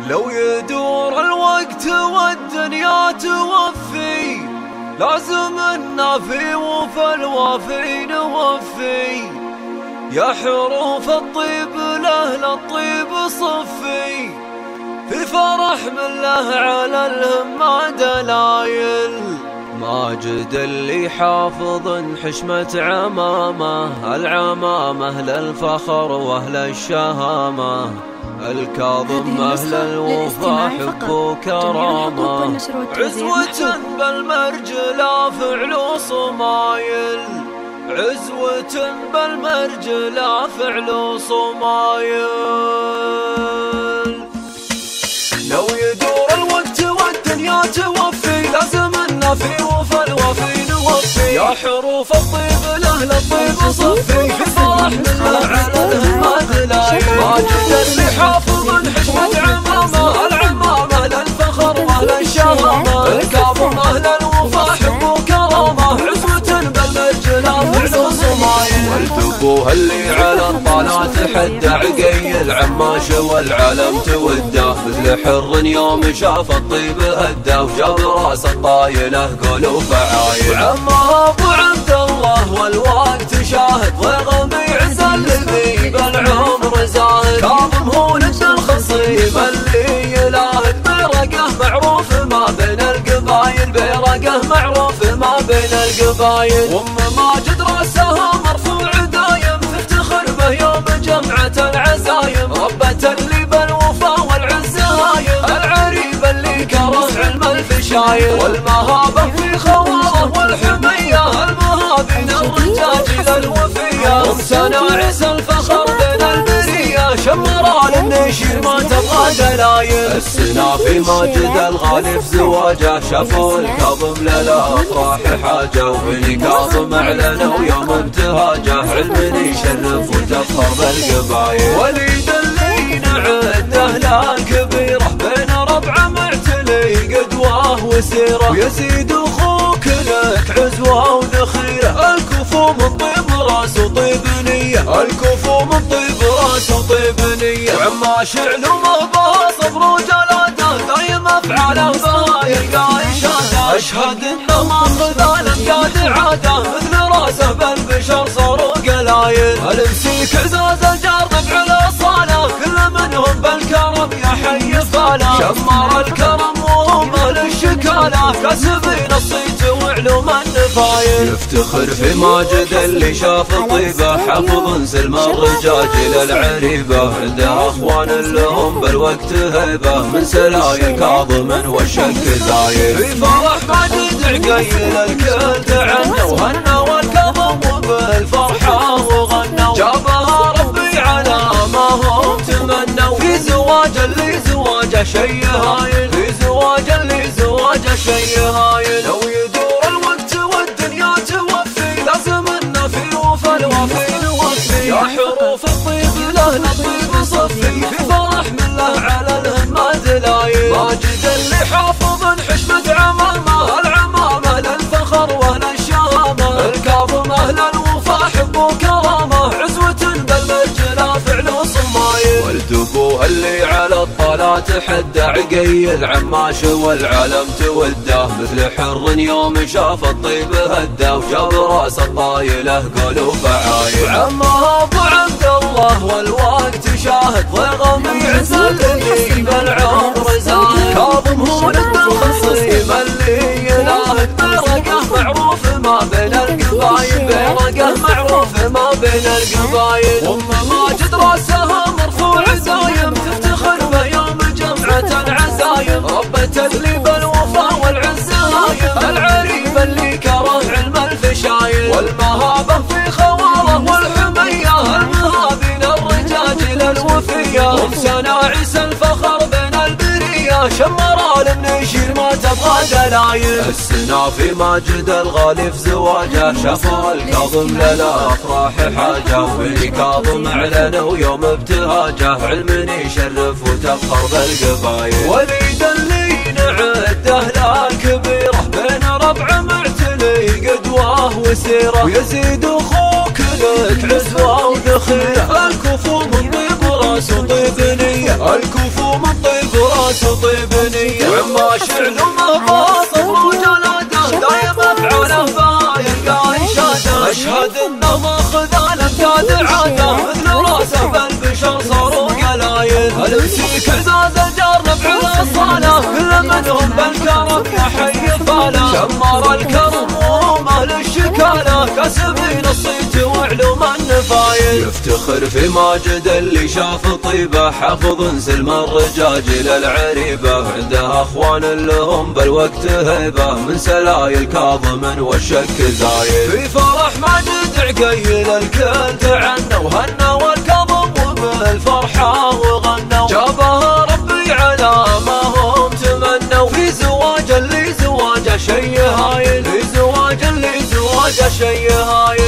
لو يدور الوقت والدنيا توفي، لازم النافي وفي الوافي نوفي. يا حروف الطيب لأهل الطيب صفي، في فرح من له على الهمة دلايل. ماجد اللي حافظ حشمة عمامه، العمامة للفخر واهل الشهامة، الكاظم أهل الوفا حب وكرامة، عزوة بالمرجلة فعل صمايل، عزوة بالمرجلة فعل صمايل. لو يدور الوقت والدنيا توفي، لازم النافي وفي الوفي نوفي. يا حروف الطيب لأهل الطيب صفي، في فرح من له على الهمة دلايل. ماجد اللي حافظ حشمة عمامه، العمامة للفخر واهل الشهامة، الكاظم أهل الوفا حب وكرامة، عزوة بالمرجلة فعل صمايل. والتبوه اللي على الطلا تحدى، عقيل عماش والعلم توده، مثل حر يوم شاف الطيب هدى، وجاب راس الطايله قول وفعايل. عمه ابو عبد الله والوقت شاهد، ضيغم يعز الذي بالعمر زاهد، كاظم هو لد الخصيب اللي يلاهد، بيرقه معروف ما بين القبايل، بيرقه معروف ما بين القبايل. وام ماجد راسها مرفوع دايم، تفتخر به يوم جمعة العزايم، ربة اللي بالوفا والعز هايم، العريب اللي كره علم الفشايل، والمهابة في خواره والحمية، المهابين الرجاج للوفية، ومتناعس الفخر بين البرية، شمران النشير ما تبغى دلايل. السنا في ماجد الغالي في زواجه، شافوا الكاظم للافراح حاجه، وبني كاظم اعلنوا يوم ابتهاجه، علم يشرف وتفخر بالقبايل. وليد اللي نعده له كبيره، بين ربعه معتلي قدوه وسيره، ويزيد اخوك لك عزوه وذخيره، الكفو من طيب راس وطيب نيه، الكفو من طيب راس وطيب نيه. وعماش علومه بها صبر وجلاده، دايم افعاله بها يلقى اشاده، اشهد انه ماخذ الامجاد عاده، مثل راسه بالبشر صاروا قلايل. المسيك عزاز الجار ربع الاصاله، كل منهم بالكرم يا حي فاله، شمر الكرم وهم اهل الشكاله، كاسبين الصيت وعلوم النفايل. يفتخر في ماجد اللي شاف الطيبه، حافظ سلم الرجاج للعريبه، عنده اخوان لهم بالوقت هيبه، من سلايل كاظم والشك زايل. في فرح ماجد عقيل الكل تعنى، وهنا والكاظم وبالفرحه وغنوا، جابها ربي على ما هم تمنوا، في زواج اللي زواجه شي هايل، في زواج اللي زواجه شي هايل. لو يدور الوقت والدنيا توفي، لازم النافي وفي الوفي نوفي. يا حروف الطيب لأهل الطيب صفي، في فرح من له على الهمة دلايل. ماجد اللي حافظ حشمة عمامه، العمامة للفخر واهل الشهامة، الكاظم اهل الوفا حب وكرامة، عزوة بالمرجلة فعل صمايل. والتبوه اللي على الطلا تحدى، عقيل عماش والعلم توده، مثل حر يوم شاف الطيب هدى، وجاب راس الطايله قول وفعايل. وعمه ابو عبد الله والوقت شاهد، ضيغم يعز الذي بالعمر زاهد، كاظم هو لد الخصيب اللي يلاهد، بيرقه معروف ما بين القبايل، بيرقه معروف ما بين القبايل. وام ماجد راسها مرفوع دايم، تفتخر به يوم جمعة العزايم، ربة اللي بالوفا والعز هايم، العريب اللي كره علم الفشايل، والمهابة في خواره والحمية، المهابين الرجاج للوفية، ومتناعس الفخر بين البرية، شمران النشير ما تبغى دلايل. السنا في ماجد الغالي في زواجه، شافوا الكاظم للافراح حاجه، وبني كاظم اعلنوا يوم ابتهاجه، علم يشرف وتفخر بالقبايل. وليد اللي نعده له كبيره، بين ربعه معتلي قدوه وسيره، ويزيد اخوك لك عزوه وذخيره، الكفو من طيب راس وطيب نيه، الكفو علوم الطيب راس وطيب نية، وعماش علومه باطن وجلاده دايم افعاله فيلقى إشادة. أشهد إنه ماخذ الأمجاد عادة مثل راسه بالبشر صاروا قلايل، المسيك عزاز الجار نفع الأصالة كل منهم بالكرم يحيي فاله، شمر الكرم ومال الشكالة كسبين الصيت وعلوم النفايل، يفتخر في ماجد اللي شاف طيبه حافظ سلم الرجاجيل العريبة، عنده أخوان لهم بالوقت هيبة من سلايل كاظم والشك زايل، في فرح ماجد عقيل الكل تعنى وهنى والكظم وبالفرحة وغنوا، جابها ربي على ما هم تمنوا، في زواج اللي زواجه شي هايل، في زواج اللي زواجه شي هايل.